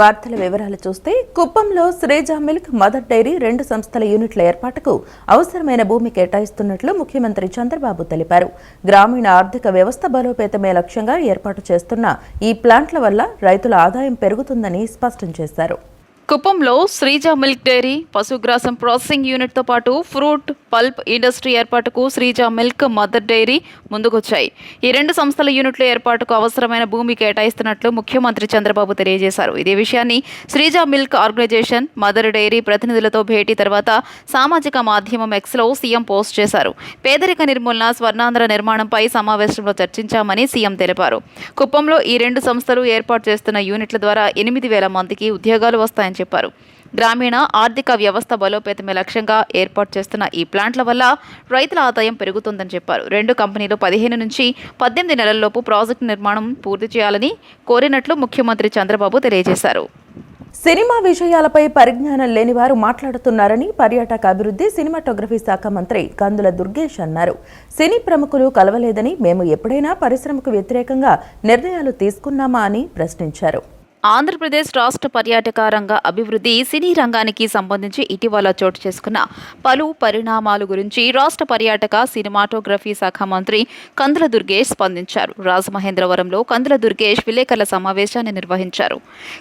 వార్తల వివరాలు చూస్తే కుప్పంలో శ్రీజ మిల్క్ మదర్ డైరీ 2 సంస్థల యూనిట్ల ఏర్పాటుకు అవసరమైన భూమి కేటాయిస్తున్నట్లు ముఖ్యమంత్రి చంద్రబాబు తెలిపారు. గ్రామీణ ఆర్థిక వ్యవస్థ బలోపేతమే లక్ష్యంగా ఏర్పాటు చేస్తున్న ఈ ప్లాంట్ల వల్ల రైతుల ఆదాయం పెరుగుతుందని స్పష్టం చేశారు. కుప్పంలో శ్రీజ మిల్క్ డైరీ, పశుగ్రాసం ప్రాసెసింగ్ యూనిట్తో పాటు ఫ్రూట్ పల్ప్ ఇండస్ట్రీ ఏర్పాటుకు శ్రీజ మిల్క్ మదర్ డైరీ ముందుకొచ్చాయి. ఈ 2 సంస్థల యూనిట్ల ఏర్పాటుకు అవసరమైన భూమి కేటాయిస్తున్నట్లు ముఖ్యమంత్రి చంద్రబాబు తెలియజేశారు. ఇదే విషయాన్ని Sreeja milk organisation mother dairy ప్రతినిధులతో భేటీ తర్వాత సామాజిక మాధ్యమం ఎక్స్లో సీఎం పోస్ట్ చేశారు. పేదరిక నిర్మూలన, స్వర్ణాంధ్ర నిర్మాణంపై సమావేశంలో చర్చించామని సీఎం తెలిపారు. కుప్పంలో ఈ 2 సంస్థలు ఏర్పాటు చేస్తున్న యూనిట్ల ద్వారా 8,000 మందికి ఉద్యోగాలు వస్తాయని చెప్పారు. గ్రామీణ ఆర్థిక వ్యవస్థ బలోపేతమే లక్ష్యంగా ఏర్పాటు చేస్తున్న ఈ ప్లాంట్ల వల్ల రైతుల ఆదాయం పెరుగుతుందని చెప్పారు. 2 కంపెనీలు 15 నుంచి 18 నెలల్లోపు ప్రాజెక్టు నిర్మాణం పూర్తి చేయాలని కోరినట్లు ముఖ్యమంత్రి చంద్రబాబు తెలియజేశారు. సినిమా విషయాలపై పరిజ్ఞానం లేని వారు మాట్లాడుతున్నారని పర్యాటక అభివృద్ధి, సినిమాటోగ్రఫీ శాఖ మంత్రి కందుల దుర్గేష్ అన్నారు. సినీ ప్రముఖులు కలవలేదని, మేము ఎప్పుడైనా పరిశ్రమకు వ్యతిరేకంగా నిర్ణయాలు తీసుకున్నామా అని ప్రశ్నించారు. ఆంధ్రప్రదేశ్ రాష్ట్ర పర్యాటక రంగ అభివృద్ధి, సినీ రంగానికి సంబంధించి ఇటీవల చోటు చేసుకున్న పలు పరిణామాల గురించి రాష్ట్ర పర్యాటక, సినిమాటోగ్రఫీ శాఖ మంత్రి కందుల దుర్గేష్ స్పందించారు. రాజమహేంద్రవరంలో కందుల దుర్గేష్ విలేకరుల సమావేశాన్ని నిర్వహించారు.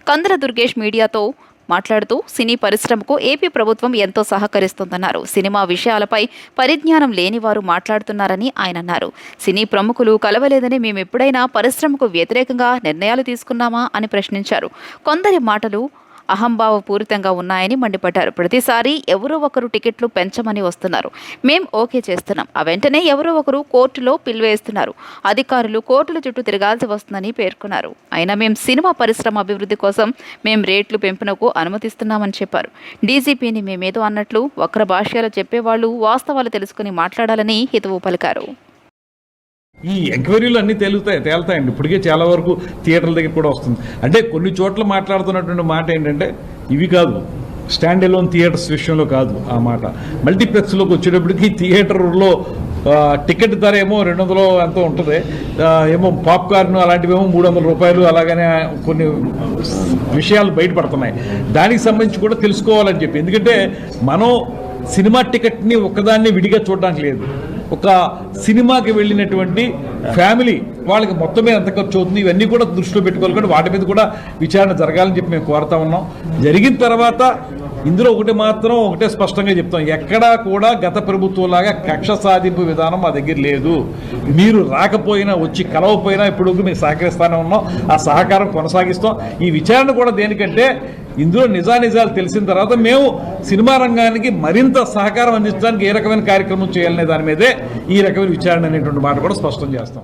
కందుల దుర్గేష్ మీడియాతో మాట్లాడుతూ సినీ పరిశ్రమకు ఏపీ ప్రభుత్వం ఎంతో సహకరిస్తోందన్నారు. సినిమా విషయాలపై పరిజ్ఞానం లేని వారు మాట్లాడుతున్నారని ఆయన అన్నారు. సినీ ప్రముఖులు కలవలేదని, మేము ఎప్పుడైనా పరిశ్రమకు వ్యతిరేకంగా నిర్ణయాలు తీసుకున్నామా అని ప్రశ్నించారు. కొందరి మాటలు అహంభావపూరితంగా ఉన్నాయని మండిపడ్డారు. ప్రతిసారి ఎవరో ఒకరు టికెట్లు పెంచమని వస్తున్నారు, మేం ఓకే చేస్తున్నాం, ఆ వెంటనే ఎవరో ఒకరు కోర్టులో పిల్వేస్తున్నారు, అధికారులు కోర్టుల చుట్టూ తిరగాల్సి వస్తుందని పేర్కొన్నారు. అయినా మేం సినిమా పరిశ్రమ అభివృద్ధి కోసం మేం రేట్లు పెంపునకు అనుమతిస్తున్నామని చెప్పారు. డీజీపీని మేమేదో అన్నట్లు వక్ర భాష్యాలు చెప్పేవాళ్లు వాస్తవాలు తెలుసుకుని మాట్లాడాలని హితవు పలికారు. ఈ ఎంక్వైరీలు అన్నీ తేలుతాయండి. ఇప్పటికే చాలా వరకు థియేటర్ల దగ్గర కూడా వస్తుంది. అంటే కొన్ని చోట్ల మాట్లాడుతున్నటువంటి మాట ఏంటంటే ఇవి కాదు, స్టాండ్ ఎలోన్ థియేటర్స్ విషయంలో కాదు ఆ మాట. మల్టీప్లెక్స్లోకి వచ్చేటప్పటికి థియేటర్లో టికెట్ ధర ఏమో 200 ఎంతో ఉంటుంది, ఏమో పాప్కార్న్ అలాంటివేమో 300 రూపాయలు, అలాగనే కొన్ని విషయాలు బయటపడుతున్నాయి. దానికి సంబంధించి కూడా తెలుసుకోవాలని చెప్పి, ఎందుకంటే మనం సినిమా టికెట్ని ఒక్కదాన్ని విడిగా చూడడానికి లేదు. ఒక సినిమాకి వెళ్ళినటువంటి ఫ్యామిలీ వాళ్ళకి మొత్తం మీద ఎంత ఖర్చు అవుతుంది, ఇవన్నీ కూడా దృష్టిలో పెట్టుకోవాలి. కానీ వాటి మీద కూడా విచారణ జరగాలని చెప్పి మేము కోరుతా ఉన్నాం. జరిగిన తర్వాత ఇందులో ఒకటే స్పష్టంగా చెప్తాం, ఎక్కడా కూడా గత ప్రభుత్వంలాగా కక్ష సాధింపు విధానం మా దగ్గర లేదు. మీరు రాకపోయినా, వచ్చి కలవపోయినా ఇప్పుడు మేము సహకరిస్తూనే ఉన్నాం, ఆ సహకారం కొనసాగిస్తాం. ఈ విచారణ కూడా దేనికంటే ఇందులో నిజానిజాలు తెలిసిన తర్వాత మేము సినిమా రంగానికి మరింత సహకారం అందించడానికి ఏ రకమైన కార్యక్రమం చేయాలనే దాని మీదే ఈ రకమైన విచారణ అనేటువంటి మాట కూడా స్పష్టం చేస్తాం.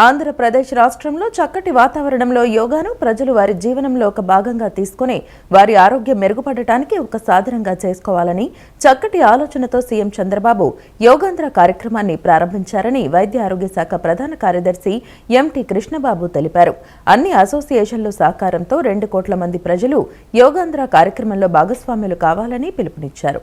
ఆంధ్రప్రదేశ్ రాష్ట్రంలో చక్కటి వాతావరణంలో యోగాను ప్రజలు వారి జీవనంలో ఒక భాగంగా తీసుకుని వారి ఆరోగ్యం మెరుగుపడటానికి ఒక సాధనంగా చేసుకోవాలని చక్కటి ఆలోచనతో సీఎం చంద్రబాబు యోగాంధ్ర కార్యక్రమాన్ని ప్రారంభించారని వైద్య ఆరోగ్య శాఖ ప్రధాన కార్యదర్శి ఎంటీ కృష్ణబాబు తెలిపారు. అన్ని అసోసియేషన్ల సహకారంతో 2 కోట్ల మంది ప్రజలు యోగాంధ్ర కార్యక్రమంలో భాగస్వాములు కావాలని పిలుపునిచ్చారు.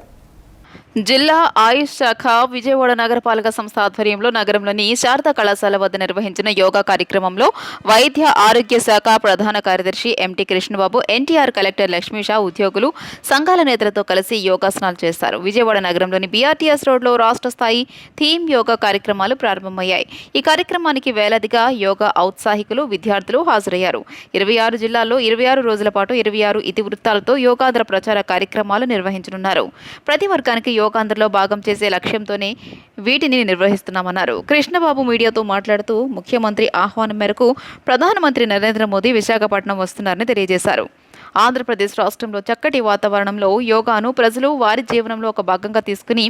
జిల్లా ఆయుష్ శాఖ విజయవాడ నగరపాలక సంస్థ ఆధ్వర్యంలో నగరంలోని శారదా కళాశాల వద్ద నిర్వహించిన యోగా కార్యక్రమంలో వైద్య ఆరోగ్య శాఖ ప్రధాన కార్యదర్శి ఎంటీ కృష్ణబాబు, ఎన్టీఆర్ కలెక్టర్ లక్ష్మీషా, ఉద్యోగులు, సంఘాల నేతలతో కలిసి యోగాసనాలు చేశారు. విజయవాడ నగరంలోని బీఆర్టీఎస్ రోడ్లో రాష్ట్ర స్థాయి థీమ్ యోగా కార్యక్రమాలు ప్రారంభమయ్యాయి. ఈ కార్యక్రమానికి వేలాదిగా యోగా ఔత్సాహికులు, విద్యార్థులు హాజరయ్యారు. 26 జిల్లాల్లో 26 రోజుల పాటు 26 ఇతివృత్తాలతో యోగాంధ్ర ప్రచార కార్యక్రమాలు నిర్వహించనున్నారు. ప్రతి వర్గానికి యోగాంధ్రలో భాగం చేసే లక్ష్యంతోనే వీటిని నిర్వహిస్తున్నామన్నారు. కృష్ణబాబు మీడియాతో మాట్లాడుతూ ముఖ్యమంత్రి ఆహ్వానం మేరకు ప్రధానమంత్రి నరేంద్ర మోదీ విశాఖపట్నం వస్తున్నారని తెలియజేశారు. ఆంధ్రప్రదేశ్ రాష్ట్రంలో చక్కటి వాతావరణంలో యోగాను ప్రజలు వారి జీవనంలో ఒక భాగంగా తీసుకుని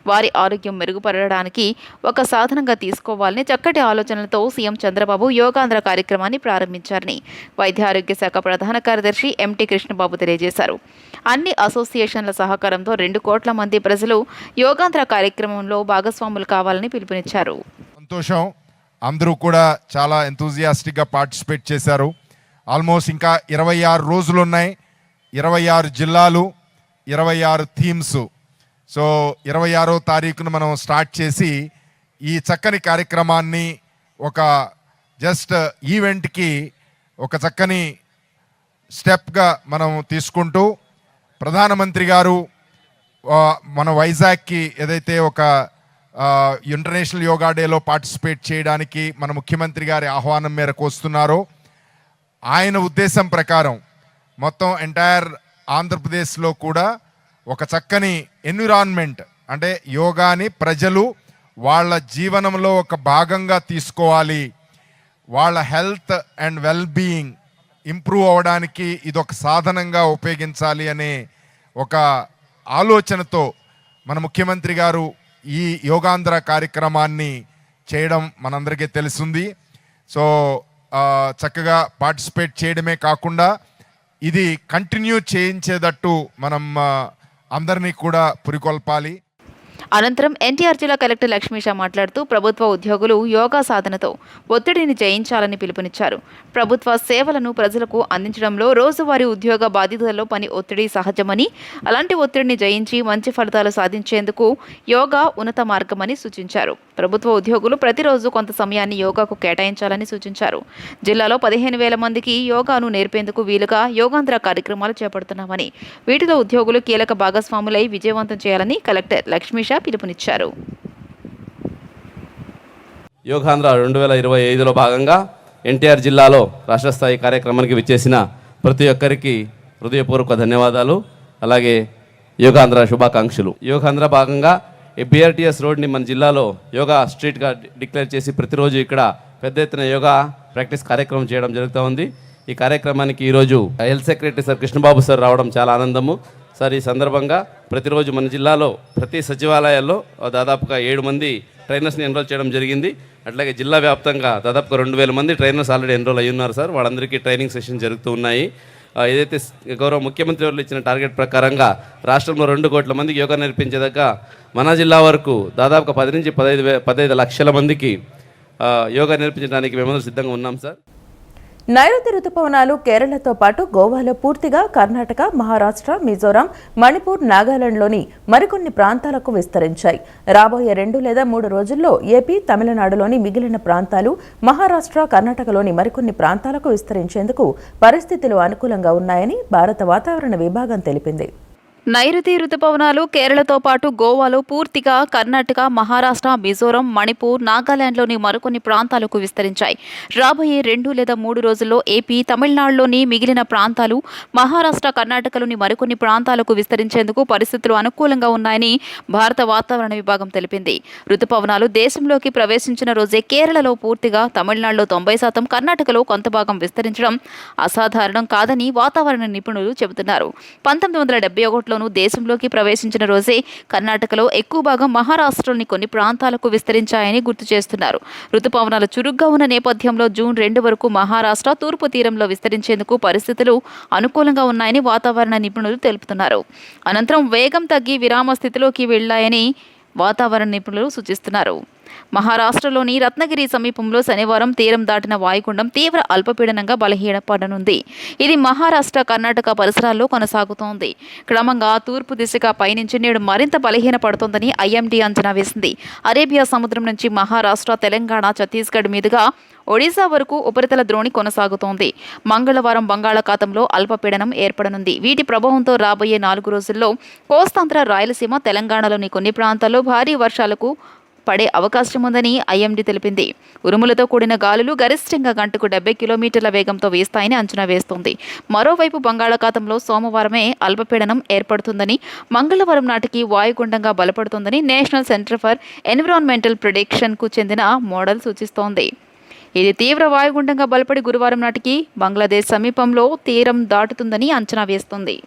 వారి ఆరోగ్యం మెరుగుపడడానికి ఒక సాధనంగా తీసుకోవాలని చక్కటి ఆలోచనలతో సీఎం చంద్రబాబు యోగాంధ్ర కార్యక్రమాన్ని ప్రారంభించారని వైద్య ఆరోగ్య శాఖ ప్రధాన కార్యదర్శి ఎంటీ కృష్ణబాబు తెలియజేశారు. అన్ని అసోసియేషన్ల సహకారంతో 2 కోట్ల మంది ప్రజలు యోగాంధ్ర కార్యక్రమంలో భాగస్వాములు కావాలని పిలుపునిచ్చారు. సంతోషం, అందరూ కూడా చాలా ఎంతూజియాస్టిక్గా పార్టిసిపేట్ చేశారు. ఆల్మోస్ట్ ఇంకా 26 రోజులు ఉన్నాయి, 26 జిల్లాలు, 26 థీమ్స్. సో 26వ తారీఖున మనం స్టార్ట్ చేసి ఈ చక్కని కార్యక్రమాన్ని ఒక జస్ట్ ఈవెంట్కి ఒక చక్కని స్టెప్గా మనం తీసుకుంటూ ప్రధానమంత్రి గారు మన వైజాగ్కి ఏదైతే ఒక ఇంటర్నేషనల్ యోగా డేలో పార్టిసిపేట్ చేయడానికి మన ముఖ్యమంత్రి గారి ఆహ్వానం మేరకు వస్తున్నారో ఆయన ఉద్దేశం ప్రకారం మొత్తం ఎంటైర్ ఆంధ్రప్రదేశ్లో కూడా ఒక చక్కని ఎన్విరాన్మెంట్, అంటే యోగాని ప్రజలు వాళ్ళ జీవనంలో ఒక భాగంగా తీసుకోవాలి, వాళ్ళ health and well being improve అవ్వడానికి ఇదొక సాధనంగా ఉపయోగించాలి అనే ఒక ఆలోచనతో మన ముఖ్యమంత్రి గారు ఈ యోగాంధ్ర కార్యక్రమాన్ని చేయడం మనందరికీ తెలుస్తుంది. సో చక్కగా పార్టిసిపేట్ చేయడమే కాకుండా ఇది కంటిన్యూ చేయించేటట్టు మనం అందరినీ కూడా పురికొల్పాలి. అనంతరం ఎన్టీఆర్ జిల్లా కలెక్టర్ లక్ష్మీషా మాట్లాడుతూ ప్రభుత్వ ఉద్యోగులు యోగా సాధనతో ఒత్తిడిని జయించాలని పిలుపునిచ్చారు. ప్రభుత్వ సేవలను ప్రజలకు అందించడంలో రోజువారీ ఉద్యోగ బాధ్యతల్లో పని ఒత్తిడి సహజమని, అలాంటి ఒత్తిడిని జయించి మంచి ఫలితాలు సాధించేందుకు యోగా ఉన్నత మార్గమని సూచించారు. ప్రభుత్వ ఉద్యోగులు ప్రతిరోజు కొంత సమయాన్ని యోగాకు కేటాయించాలని సూచించారు. జిల్లాలో 15,000 మందికి యోగాను నేర్పేందుకు వీలుగా యోగాంధ్ర కార్యక్రమాలు చేపడుతున్నామని, వీటిలో ఉద్యోగులు కీలక భాగస్వాములై విజయవంతం చేయాలని కలెక్టర్ లక్ష్మీషా పిలుపునిచ్చారు. యోగాంధ్ర 2025లో భాగంగా ఎన్టీఆర్ జిల్లాలో రాష్ట్ర స్థాయి కార్యక్రమానికి విచ్చేసిన ప్రతి ఒక్కరికి హృదయపూర్వక ధన్యవాదాలు, అలాగే యోగాంధ్ర శుభాకాంక్షలు. యోగాంధ్ర భాగంగా BRTS రోడ్ని మన జిల్లాలో యోగా స్ట్రీట్గా డిక్లేర్ చేసి ప్రతిరోజు ఇక్కడ పెద్ద ఎత్తున యోగా ప్రాక్టీస్ కార్యక్రమం చేయడం జరుగుతూ ఉంది. ఈ కార్యక్రమానికి ఈరోజు health secretary sir Krishnababu sir రావడం చాలా ఆనందము. సార్ ఈ సందర్భంగా ప్రతిరోజు మన జిల్లాలో ప్రతి సచివాలయాల్లో దాదాపుగా 7 మంది ట్రైనర్స్ని ఎన్రోల్ చేయడం జరిగింది. అట్లాగే జిల్లా వ్యాప్తంగా దాదాపుగా 2,000 మంది ట్రైనర్స్ ఆల్రెడీ ఎన్రోల్ అయ్యి ఉన్నారు సార్. వాళ్ళందరికీ ట్రైనింగ్ సెషన్ జరుగుతూ ఉన్నాయి. ఏదైతే గౌరవ ముఖ్యమంత్రి వాళ్ళు ఇచ్చిన టార్గెట్ ప్రకారంగా రాష్ట్రంలో 2 కోట్ల మందికి యోగా నేర్పించేదాకా మన జిల్లా వరకు దాదాపుగా 10 నుంచి 15 లక్షల మందికి యోగా నేర్పించడానికి మేమందరం సిద్ధంగా ఉన్నాం సార్. నైరుతి రుతుపవనాలు కేరళతో పాటు గోవాలో పూర్తిగా, కర్ణాటక, మహారాష్ట్ర, మిజోరాం, మణిపూర్, నాగాలాండ్లోని మరికొన్ని ప్రాంతాలకు విస్తరించాయి. రాబోయే 2 లేదా 3 రోజుల్లో ఏపీ, తమిళనాడులోని మిగిలిన ప్రాంతాలు, మహారాష్ట్ర, కర్ణాటకలోని మరికొన్ని ప్రాంతాలకు విస్తరించేందుకు పరిస్థితులు అనుకూలంగా ఉన్నాయని భారత వాతావరణ విభాగం తెలిపింది. నైరుతి రుతుపవనాలు కేరళతో పాటు గోవాలో పూర్తిగా, కర్ణాటక, మహారాష్ట్ర, మిజోరం, మణిపూర్, నాగాలాండ్లోని మరికొన్ని ప్రాంతాలకు విస్తరించాయి. రాబోయే 2 లేదా 3 రోజుల్లో ఏపీ, తమిళనాడులోని మిగిలిన ప్రాంతాలు, మహారాష్ట్ర, కర్ణాటకలోని మరికొన్ని ప్రాంతాలకు విస్తరించేందుకు పరిస్థితులు అనుకూలంగా ఉన్నాయని భారత వాతావరణ విభాగం తెలిపింది. రుతుపవనాలు దేశంలోకి ప్రవేశించిన రోజే కేరళలో పూర్తిగా, తమిళనాడులో 90%, కర్ణాటకలో కొంత భాగం విస్తరించడం అసాధారణం కాదని వాతావరణ నిపుణులు చెబుతున్నారు. 1971 దేశంలోకి ప్రవేశించిన రోజే కర్ణాటకలో ఎక్కువ భాగం, మహారాష్ట్రలోని కొన్ని ప్రాంతాలకు విస్తరించాయని గుర్తు చేస్తున్నారు. రుతుపవనాలు చురుగ్గా ఉన్న నేపథ్యంలో జూన్ 2 వరకు మహారాష్ట్ర తూర్పు తీరంలో విస్తరించేందుకు పరిస్థితులు అనుకూలంగా ఉన్నాయని వాతావరణ నిపుణులు తెలుపుతున్నారు. అనంతరం వేగం తగ్గి విరామ స్థితిలోకి వెళ్లాయని వాతావరణ నిపుణులు సూచిస్తున్నారు. మహారాష్ట్రలోని రత్నగిరి సమీపంలో శనివారం తీరం దాటిన వాయుగుండం తీవ్ర అల్పపీడనంగా బలహీనపడనుంది. ఇది మహారాష్ట్ర, కర్ణాటక పరిసరాల్లో కొనసాగుతోంది. క్రమంగా తూర్పు దిశగా పయనించి నేడు మరింత బలహీనపడుతోందని IMD అంచనా వేసింది. అరేబియా సముద్రం నుంచి మహారాష్ట్ర, తెలంగాణ, ఛత్తీస్గఢ్ మీదుగా ఒడిశా వరకు ఉపరితల ద్రోణి కొనసాగుతోంది. మంగళవారం బంగాళాఖాతంలో అల్పపీడనం ఏర్పడనుంది. వీటి ప్రభావంతో రాబోయే 4 రోజుల్లో కోస్తాంధ్ర, రాయలసీమ, తెలంగాణలోని కొన్ని ప్రాంతాల్లో భారీ వర్షాలకు పడే అవకాశం ఉందని IMD తెలిపింది. ఉరుములతో కూడిన గాలులు గరిష్టంగా గంటకు 70 కిలోమీటర్ల వేగంతో వీస్తాయని అంచనా వేస్తోంది. మరోవైపు బంగాళాఖాతంలో సోమవారమే అల్పపీడనం ఏర్పడుతుందని, మంగళవారం నాటికి వాయుగుండంగా బలపడుతుందని నేషనల్ సెంటర్ ఫర్ ఎన్విరాన్మెంటల్ ప్రిడిక్షన్కు చెందిన మోడల్ సూచిస్తోంది. ఇది తీవ్ర వాయుగుండంగా బలపడి గురువారం నాటికి బంగ్లాదేశ్ సమీపంలో తీరం దాటుతుందని అంచనా వేస్తోంది.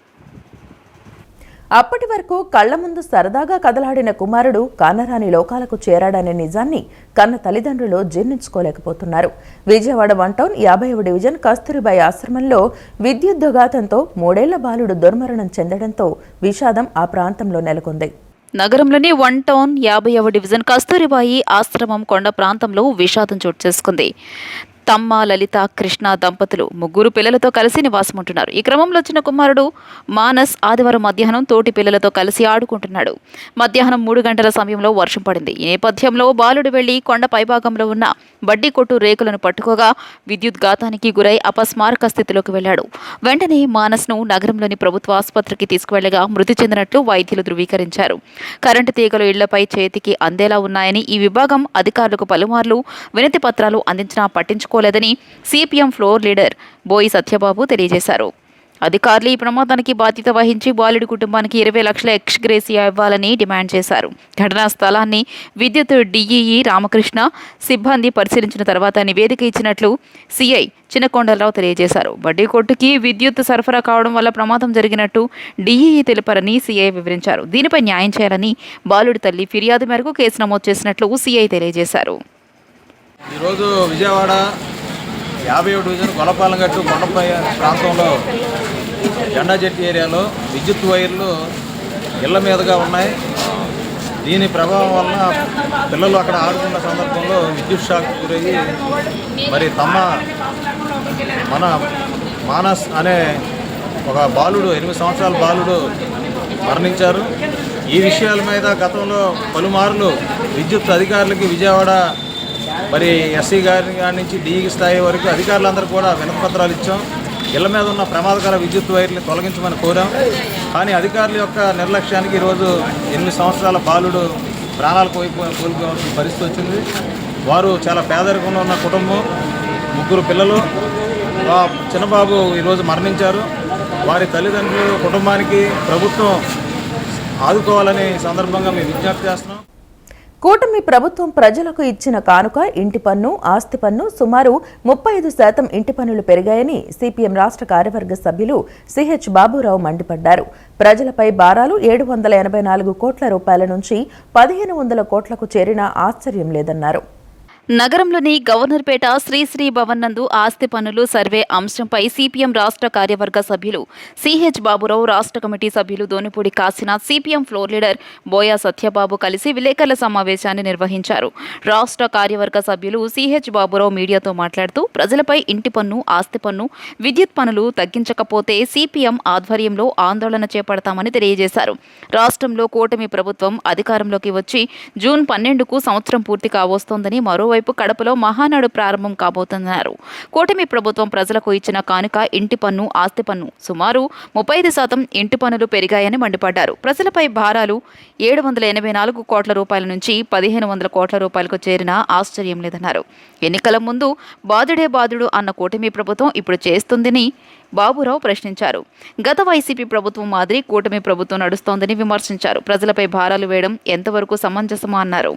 అప్పటి వరకు కళ్ల ముందు సరదాగా కదలాడిన కుమారుడు కానరాని లోకాలకు చేరాడనే నిజాన్ని కన్న తల్లిదండ్రులు జీర్ణించుకోలేకపోతున్నారు. విజయవాడ 1 టౌన్ 50వ డివిజన్ కస్తూరిబాయి ఆశ్రమంలో విద్యుద్ఘాతంతో 3 ఏళ్ల బాలుడు దుర్మరణం చెందడంతో విషాదం ఆ ప్రాంతంలో నెలకొంది. నగరంలోని 1 టౌన్ 50వ డివిజన్ కస్తూరిబాయి ఆశ్రమం కొండ ప్రాంతంలో విషాదం చోటు చేసుకుంది. తమ్మ లలిత కృష్ణ దంపతులు ముగ్గురు పిల్లలతో కలిసి నివాసముంటున్నారు. ఈ క్రమంలో చిన్న కుమారుడు మానస్ ఆదివారం మధ్యాహ్నం తోటి పిల్లలతో కలిసి ఆడుకుంటున్నాడు. మధ్యాహ్నం 3 గంటల సమయంలో వర్షం పడింది. ఈ నేపథ్యంలో బాలుడు వెళ్లి కొండ పైభాగంలో ఉన్న బడ్డీ కొట్టు రేకులను పట్టుకోగా విద్యుత్ ఘాతానికి గురై అపస్మారక స్థితిలోకి వెళ్లాడు. వెంటనే మానస్ను నగరంలోని ప్రభుత్వ ఆసుపత్రికి తీసుకువెళ్లగా మృతి చెందినట్లు వైద్యులు ధృవీకరించారు. కరెంటు తీగలు ఇళ్లపై చేతికి అందేలా ఉన్నాయని ఈ విభాగం అధికారులకు పలుమార్లు వినతి పత్రాలు అందించినా పట్టించుకోలేదని సిపిఎం ఫ్లోర్ లీడర్ బోయి సత్యబాబు తెలియజేశారు. అధికారులు ఈ ప్రమాదానికి బాధ్యత వహించి బాలుడి కుటుంబానికి 20 లక్షల ఎక్స్గ్రేసియా ఇవ్వాలని డిమాండ్ చేశారు. ఘటనా స్థలాన్ని విద్యుత్ డిఈఈ రామకృష్ణ సిబ్బంది పరిశీలించిన తర్వాత నివేదిక ఇచ్చినట్లు సిఐ చిన్నకొండలరావు తెలియజేశారు. బడ్డీ కొట్టుకి విద్యుత్ సరఫరా కావడం వల్ల ప్రమాదం జరిగినట్టు డిఈఈ తెలిపారని సిఐ వివరించారు. దీనిపై న్యాయం చేయాలని బాలుడి తల్లి ఫిర్యాదు మేరకు కేసు నమోదు చేసినట్లు సిఐ తెలియజేశారు. ఈరోజు విజయవాడ 50వ డివిజన్ గొల్లపాలెంగట్టు కొండపై ప్రాంతంలో జెండా జెట్టి ఏరియాలో విద్యుత్ వైర్లు ఇళ్ల మీదుగా ఉన్నాయి. దీని ప్రభావం వలన పిల్లలు అక్కడ ఆడుకున్న సందర్భంలో విద్యుత్ షాక్ గురయ్యి మరి మన మానస్ అనే ఒక బాలుడు 8 సంవత్సరాల బాలుడు మరణించారు. ఈ విషయాల మీద గతంలో పలుమార్లు విద్యుత్ అధికారులకి విజయవాడ మరి ఎస్సీ గారి నుంచి డిఈ స్థాయి వరకు అధికారులందరూ కూడా వినతిపత్రాలు ఇచ్చాం. ఇళ్ల మీద ఉన్న ప్రమాదకర విద్యుత్ వైర్ని తొలగించమని కోరాం. కానీ అధికారుల యొక్క నిర్లక్ష్యానికి ఈరోజు 8 సంవత్సరాల బాలుడు ప్రాణాలు కోల్పోవాల్సిన పరిస్థితి వచ్చింది. వారు చాలా పేదరికంలో ఉన్న కుటుంబం, 3 పిల్లలు. చిన్నబాబు ఈరోజు మరణించారు. వారి తల్లిదండ్రులు కుటుంబానికి ప్రభుత్వం ఆదుకోవాలని సందర్భంగా మేము విజ్ఞప్తి చేస్తున్నాం. కూటమి ప్రభుత్వం ప్రజలకు ఇచ్చిన కానుక ఇంటి పన్ను, ఆస్తి పన్ను సుమారు 35% ఇంటి పన్నులు పెరిగాయని సిపిఎం రాష్ట్ర కార్యవర్గ సభ్యులు సిహెచ్ బాబురావు మండిపడ్డారు. ప్రజలపై భారాలు 784 కోట్ల రూపాయల నుంచి 1500 కోట్లకు చేరినా ఆశ్చర్యం లేదన్నారు. నగరంలోని గవర్నర్పేట శ్రీశ్రీ భవన్ నందు ఆస్తి పన్నులు సర్వే అంశంపై సిపిఎం రాష్ట్ర కార్యవర్గ సభ్యులు సిహెచ్ బాబురావు, రాష్ట్ర కమిటీ సభ్యులు Donipudi Kasinath, CPM floor leader Boya Satyababu కలిసి విలేకరుల సమావేశాన్ని నిర్వహించారు. రాష్ట్ర కార్యవర్గ సభ్యులు సిహెచ్ బాబురావు మీడియాతో మాట్లాడుతూ ప్రజలపై ఇంటి పన్ను, ఆస్తి పన్ను, విద్యుత్ పన్నులు తగ్గించకపోతే సిపిఎం ఆధ్వర్యంలో ఆందోళన చేపడతామని తెలియజేశారు. రాష్ట్రంలో కూటమి ప్రభుత్వం అధికారంలోకి వచ్చి జూన్ 12కు సంవత్సరం పూర్తి కావస్తోందని, మరోవైపు కడపలో మహానాడు ప్రారంభం కాబోతున్నారు. కూటమి ప్రభుత్వం ప్రజలకు ఇచ్చిన కానుక ఇంటి పన్ను, ఆస్తి పన్ను సుమారు 35% ఇంటి పన్నులు పెరిగాయని మండిపడ్డారు. ప్రజలపై భారాలు 784 కోట్ల రూపాయల నుంచి 1500 కోట్ల రూపాయలకు చేరినా ఆశ్చర్యం లేదన్నారు. ఎన్నికల ముందు బాదుడే బాదుడు అన్న కూటమి ప్రభుత్వం ఇప్పుడు చేస్తుందని బాబురావు ప్రశ్నించారు. గత వైసీపీ ప్రభుత్వం మాదిరి కూటమి ప్రభుత్వం నడుస్తోందని విమర్శించారు. ప్రజలపై భారాలు వేయడం ఎంతవరకు సమంజసమా అన్నారు.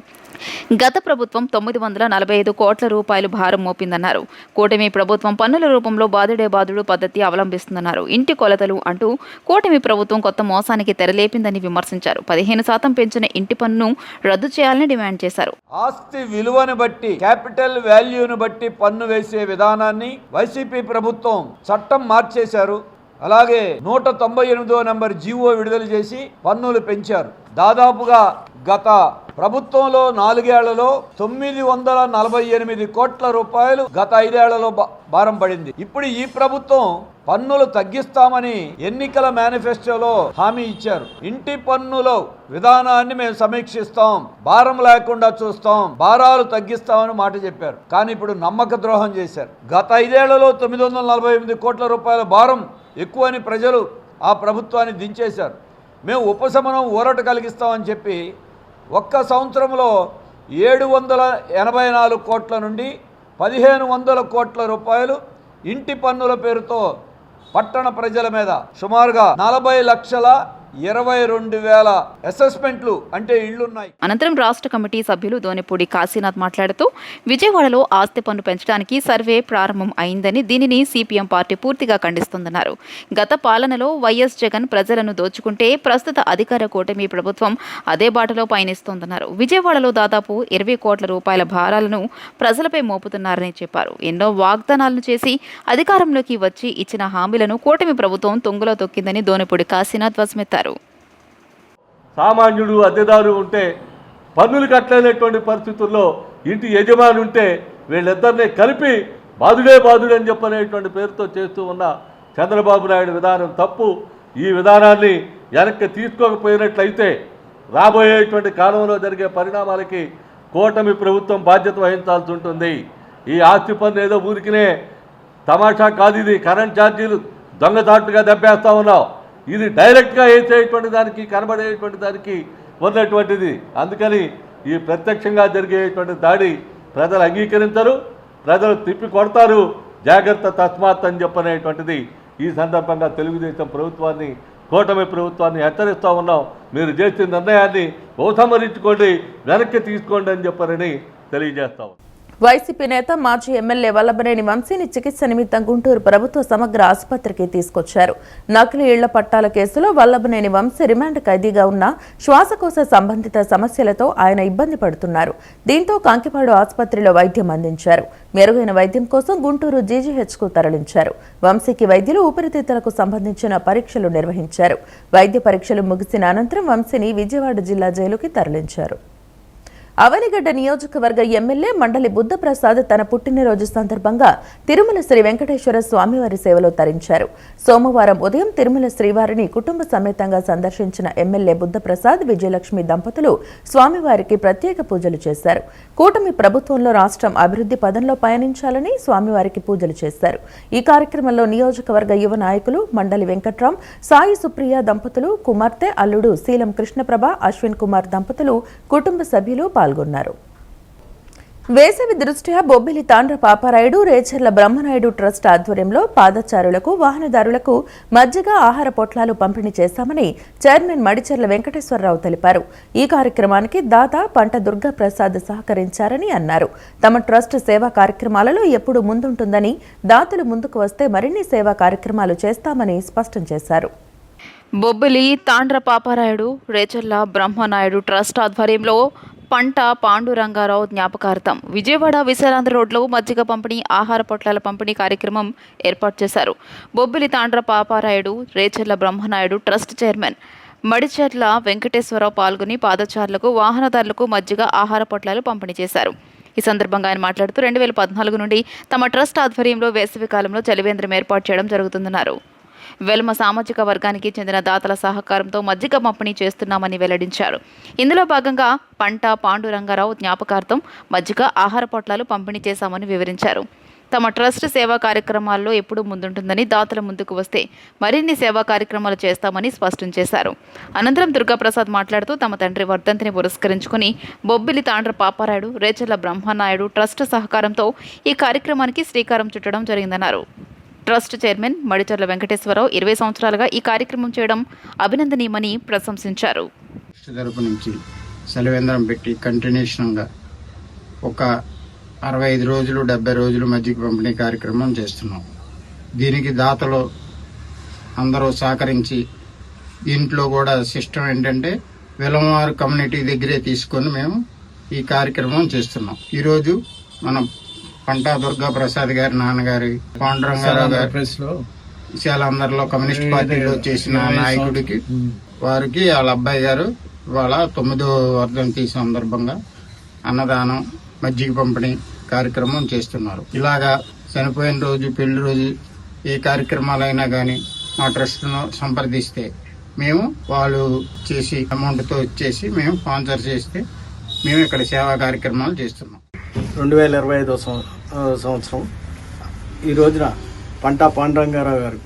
గత ప్రభుత్వం 945 కోట్ల రూపాయలు భారం మోపిందన్నారు. కూటమి ప్రభుత్వం పన్నుల రూపంలో బాదుడే బాదుడు పద్ధతి అవలంబిస్తుందన్నారు. ఇంటి కొలతలు అంటూ కూటమి ప్రభుత్వం కొత్త మోసానికి తెరలేపిందని విమర్శించారు. 15% పెంచిన ఇంటి పన్నును రద్దు చేయాలని డిమాండ్ చేశారు. ఆస్తి విలువను బట్టి, క్యాపిటల్ వాల్యూను బట్టి పన్ను వేసే విధానాన్ని వైసీపీ ప్రభుత్వం చట్టం మార్చేశారు. అలాగే 198వ నెంబర్ జీవో విడుదల చేసి పన్నులు పెంచారు. దాదాపుగా గత ప్రభుత్వంలో 4 ఏళ్లలో 948 కోట్ల రూపాయలు గత 5 ఏళ్లలో భారం పడింది. ఇప్పుడు ఈ ప్రభుత్వం పన్నులు తగ్గిస్తామని ఎన్నికల మేనిఫెస్టోలో హామీ ఇచ్చారు. ఇంటి పన్నుల విధానాన్ని మేము సమీక్షిస్తాం, భారం లేకుండా చూస్తాం, భారాలు తగ్గిస్తామని మాట చెప్పారు. కానీ ఇప్పుడు నమ్మక ద్రోహం చేశారు. గత 5 ఏళ్లలో 948 కోట్ల రూపాయల భారం ఎక్కువని ప్రజలు ఆ ప్రభుత్వాన్ని దించేశారు. మేము ఉపశమనం ఊరట కలిగిస్తామని చెప్పి ఒక్క సంవత్సరంలో 784 కోట్ల నుండి 1500 కోట్ల రూపాయలు ఇంటి పన్నుల పేరుతో పట్టణ ప్రజల మీద సుమారుగా 40,22,000 అసెస్మెంట్లు అంటే ఇళ్లున్నాయి. అనంతరం రాష్ట్ర కమిటీ సభ్యులు దోనిపూడి కాశీనాథ్ మాట్లాడుతూ విజయవాడలో ఆస్తి పన్ను పెంచడానికి సర్వే ప్రారంభం అయిందని, దీనిని సిపిఎం పార్టీ పూర్తిగా ఖండిస్తుందన్నారు. గత పాలనలో వైఎస్ జగన్ ప్రజలను దోచుకుంటే ప్రస్తుత అధికార కూటమి ప్రభుత్వం అదే బాటలో పయనిస్తోందన్నారు. విజయవాడలో దాదాపు 20 కోట్ల రూపాయల భారాలను ప్రజలపై మోపుతున్నారని చెప్పారు. ఎన్నో వాగ్దానాలను చేసి అధికారంలోకి వచ్చి ఇచ్చిన హామీలను కూటమి ప్రభుత్వం తొంగలో తొక్కిందని దోనిపూడి కాశీనాథ్ ధ్వజమెత్తారు. సామాన్యుడు, అద్దెదారు ఉంటే పన్నులు కట్టలేనటువంటి పరిస్థితుల్లో ఇంటి యజమాని ఉంటే వీళ్ళిద్దరినీ కలిపి బాధుడే అని చెప్పనేటువంటి పేరుతో చేస్తూ ఉన్న చంద్రబాబు నాయుడు విధానం తప్పు. ఈ విధానాన్ని వెనక్కి తీసుకోకపోయినట్లయితే రాబోయేటువంటి కాలంలో జరిగే పరిణామాలకి కూటమి ప్రభుత్వం బాధ్యత వహించాల్సి ఉంటుంది. ఈ ఆస్తి పన్ను ఏదో ఊరికినే తమాషా కాదు, ఇది కరెంట్ ఛార్జీలు దొంగచాటుగా దెబ్బేస్తూ ఉన్నాం. ఇది డైరెక్ట్గా వేసేటువంటి దానికి కనబడేటువంటి దానికి ఉన్నటువంటిది. అందుకని ఈ ప్రత్యక్షంగా జరిగేటువంటి దాడి ప్రజలు అంగీకరించరు, ప్రజలు తిప్పి కొడతారు. జాగ్రత్త తస్మాత్ అని చెప్పనేటువంటిది ఈ సందర్భంగా తెలుగుదేశం ప్రభుత్వాన్ని, కూటమి ప్రభుత్వాన్ని హెచ్చరిస్తూ ఉన్నాం. మీరు చేసిన నిర్ణయాన్ని ఉపసంహరించుకోండి, వెనక్కి తీసుకోండి అని చెప్పనని తెలియజేస్తాం. వైసీపీ నేత మాజీ ఎమ్మెల్యే వల్లభనేని వంశీని చికిత్స నిమిత్తం గుంటూరు ప్రభుత్వ సమగ్ర ఆసుపత్రికి తీసుకొచ్చారు. నకిలీ ఇళ్ల పట్టాల కేసులో వల్లభనేని వంశీ రిమాండ్ ఖైదీగా ఉన్న శ్వాసకోశ సంబంధిత సమస్యలతో ఆయన ఇబ్బంది పడుతున్నారు. దీంతో కాంకిపాడు ఆసుపత్రిలో వైద్యం అందించారు. మెరుగైన వైద్యం కోసం గుంటూరు జీజీహెచ్కు తరలించారు. వంశీకి వైద్యులు ఊపిరితిత్తులకు సంబంధించిన పరీక్షలు నిర్వహించారు. వైద్య పరీక్షలు ముగిసిన అనంతరం వంశీని విజయవాడ జిల్లా జైలుకి తరలించారు. అవనిగడ్డ నియోజకవర్గ ఎమ్మెల్యే మండలి బుద్ధప్రసాద్ తన పుట్టినరోజు సందర్భంగా తిరుమల శ్రీ వెంకటేశ్వర స్వామివారి సేవలో తరించారు. సోమవారం ఉదయం తిరుమల శ్రీవారిని కుటుంబ సమేతంగా సందర్శించిన ఎమ్మెల్యే బుద్ధప్రసాద్, విజయలక్ష్మి దంపతులు స్వామివారికి ప్రత్యేక పూజలు చేశారు. కూటమి ప్రభుత్వంలో రాష్ట్రం అభివృద్ధి పదంలో పయనించాలని స్వామివారికి పూజలు చేశారు. ఈ కార్యక్రమంలో నియోజకవర్గ యువ నాయకులు మండలి వెంకట్రాం, సాయి సుప్రియ దంపతులు, కుమార్తె అల్లుడు శీలం కృష్ణప్రభ, అశ్విన్ కుమార్ దంపతులు, కుటుంబ సభ్యులు పాల్గొన్నారు. వేసవి దృష్ట్యా బొబ్బిలి తాండ్ర పాపారాయుడు, రేచర్ల బ్రహ్మనాయుడు ట్రస్ట్ ఆధ్వర్యంలో పాదచారులకు, వాహనదారులకు మజ్జిగ, ఆహార పొట్లాలు పంపిణీ చేశామని చైర్మన్ మడిచెర్ల వెంకటేశ్వరరావు తెలిపారు. ఈ కార్యక్రమానికి దాత పంట దుర్గా ప్రసాద్ సహకరించారని అన్నారు. తమ ట్రస్ట్ సేవా కార్యక్రమాలలో ఎప్పుడు ముందుంటుందని, దాతలు ముందుకు వస్తే మరిన్ని సేవా కార్యక్రమాలు చేస్తామని స్పష్టం చేశారు. బొబ్బిలి తాండ్ర పాపారాయుడు, రేచర్ల బ్రహ్మనాయుడు ట్రస్ట్ ఆధ్వర్యంలో పంట పాండురంగారావు జ్ఞాపకార్థం విజయవాడ విశాలాంధ్ర రోడ్లో మజ్జిగ పంపిణీ, ఆహార పొట్లాల పంపిణీ కార్యక్రమం ఏర్పాటు చేశారు. బొబ్బిలి తాండ్ర పాపారాయుడు, రేచర్ల బ్రహ్మనాయుడు ట్రస్ట్ చైర్మన్ మడిచెర్ల వెంకటేశ్వరరావు పాల్గొని పాదచారులకు, వాహనదారులకు మజ్జిగ, ఆహార పొట్లాలు పంపిణీ చేశారు. ఈ సందర్భంగా ఆయన మాట్లాడుతూ 2014 నుండి తమ ట్రస్ట్ ఆధ్వర్యంలో వేసవి కాలంలో చలివేంద్రం ఏర్పాటు చేయడం జరుగుతుందన్నారు. వెల్మ సామాజిక వర్గానికి చెందిన దాతల సహకారంతో మజ్జిగ పంపిణీ చేస్తున్నామని వెల్లడించారు. ఇందులో భాగంగా పంట పాండురంగారావు జ్ఞాపకార్థం మజ్జిగ, ఆహార పొట్లాలు పంపిణీ చేశామని వివరించారు. తమ ట్రస్ట్ సేవా కార్యక్రమాల్లో ఎప్పుడూ ముందుంటుందని, దాతల ముందుకు వస్తే మరిన్ని సేవా కార్యక్రమాలు చేస్తామని స్పష్టం చేశారు. అనంతరం దుర్గాప్రసాద్ మాట్లాడుతూ తమ తండ్రి వర్ధంతిని పురస్కరించుకుని బొబ్బిలి తాండ్ర పాపారాయుడు, రేచర్ల బ్రహ్మనాయుడు ట్రస్ట్ సహకారంతో ఈ కార్యక్రమానికి శ్రీకారం చుట్టడం జరిగిందన్నారు. ట్రస్ట్ చైర్మన్ మడిచెర్ల వెంకటేశ్వరరావు 20 సంవత్సరాలుగా ఈ కార్యక్రమం చేయడం అభినందనీయమని ప్రశంసించారు. తరపు నుంచి సెలవేంద్రం పెట్టి కంటిన్యూషన్గా ఒక 65 రోజులు 70 రోజులు మజ్జిగ పంపిణీ కార్యక్రమం చేస్తున్నాం. దీనికి దాతలు అందరూ సహకరించి, దీంట్లో కూడా సిస్టమ్ ఏంటంటే వెలమవారు కమ్యూనిటీ దగ్గరే తీసుకొని మేము ఈ కార్యక్రమం చేస్తున్నాం. ఈరోజు మనం పంటా దుర్గా ప్రసాద్ గారి నాన్నగారి, పాండురంగారావు గారి విశాలాంధ్రలో కమ్యూనిస్ట్ పార్టీలో చేసిన నాయకుడికి, వారికి వాళ్ళ అబ్బాయి గారు వాళ్ళ 9వ వర్ధంతి సందర్భంగా అన్నదానం, మజ్జిగ పంపిణీ కార్యక్రమం చేస్తున్నారు. ఇలాగా చనిపోయిన రోజు, పెళ్లి రోజు ఏ కార్యక్రమాలైనా కానీ మా ట్రస్ట్ను సంప్రదిస్తే మేము వాళ్ళు చేసి అమౌంట్తో ఇచ్చేసి మేము స్పాన్సర్ చేస్తే మేము ఇక్కడ సేవా కార్యక్రమాలు చేస్తున్నాం. 2025వ సంవత్సరం ఈ రోజున పంటా పాండురంగారావు గారు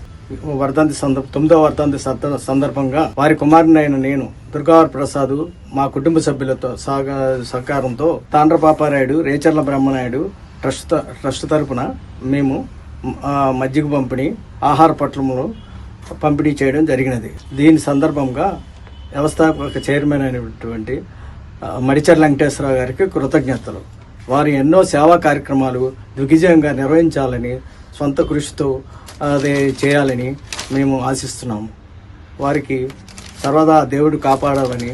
వర్ధంతి 9వ వర్ధంతి సందర్భంగా వారి కుమారునైన నేను దుర్గావర ప్రసాద్ మా కుటుంబ సభ్యులతో సహకారంతో తాండ్ర పాపారాయుడు, రేచర్ల బ్రహ్మనాయుడు ట్రస్ట్ తరపున మేము మజ్జిగ పంపిణీ, ఆహార పొట్లములు పంపిణీ చేయడం జరిగినది. దీని సందర్భంగా వ్యవస్థాపక చైర్మన్ అయినటువంటి మడిచెర్ల వెంకటేశ్వరరావు గారికి కృతజ్ఞతలు. వారు ఎన్నో సేవా కార్యక్రమాలు దిగ్విజయంగా నిర్వహించాలని, సొంత కృషితో అదే చేయాలని మేము ఆశిస్తున్నాము. వారికి సర్వదా దేవుడు కాపాడాలని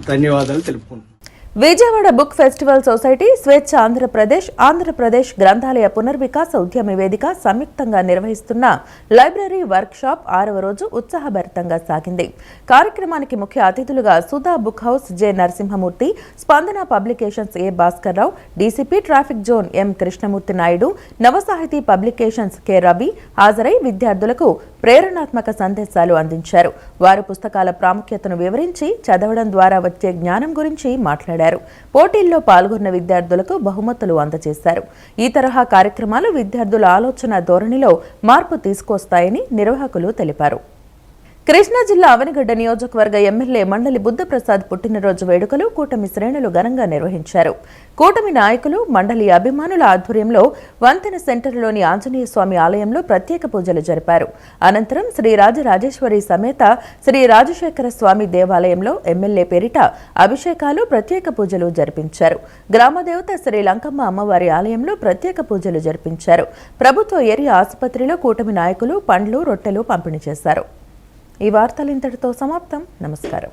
ధన్యవాదాలు తెలుపుకుంటున్నాం. విజయవాడ బుక్ ఫెస్టివల్ సొసైటీ, స్వేచ్ఛ ఆంధ్రప్రదేశ్, ఆంధ్రప్రదేశ్ గ్రంథాలయ పునర్వికాస ఉద్యమ వేదిక సంయుక్తంగా నిర్వహిస్తున్న లైబ్రరీ వర్క్ షాప్ 6వ రోజు ఉత్సాహభరితంగా సాగింది. కార్యక్రమానికి ముఖ్య అతిథులుగా Sudha book house J Narasimhamurthy, స్పందన పబ్లికేషన్స్ ఏ భాస్కర్రావు, డీసీపీ ట్రాఫిక్ జోన్ ఎం కృష్ణమూర్తి నాయుడు, నవసాహితీ పబ్లికేషన్స్ కె రవి హాజరై విద్యార్థులకు ప్రేరణాత్మక సందేశాలు అందించారు. వారు పుస్తకాల ప్రాముఖ్యతను వివరించి చదవడం ద్వారా వచ్చే జ్ఞానం గురించి మాట్లాడారు. పోటీల్లో పాల్గొన్న విద్యార్థులకు బహుమతులు అందజేశారు. ఈ తరహా కార్యక్రమాలు విద్యార్థుల ఆలోచన ధోరణిలో మార్పు తీసుకొస్తాయని నిర్వాహకులు తెలిపారు. కృష్ణా జిల్లా అవనిగడ్డ నియోజకవర్గ ఎమ్మెల్యే మండలి బుద్ధప్రసాద్ పుట్టినరోజు వేడుకలు కూటమి శ్రేణులు ఘనంగా నిర్వహించారు. కూటమి నాయకులు, మండలి అభిమానుల ఆధ్వర్యంలో వంతెన సెంటర్లోని ఆంజనేయ స్వామి ఆలయంలో ప్రత్యేక పూజలు జరిపారు. అనంతరం శ్రీ రాజరాజేశ్వరి సమేత శ్రీ రాజశేఖర స్వామి దేవాలయంలో ఎమ్మెల్యే పేరిట అభిషేకాలు, ప్రత్యేక పూజలు జరిపించారు. గ్రామదేవత శ్రీ లంకమ్మ అమ్మవారి ఆలయంలో ప్రత్యేక పూజలు జరిపించారు. ప్రభుత్వ ఏరియా ఆసుపత్రిలో కూటమి నాయకులు పండ్లు, రొట్టెలు పంపిణీ చేశారు. ఈ వార్తలు ఇంతటితో సమాప్తం. నమస్కారం.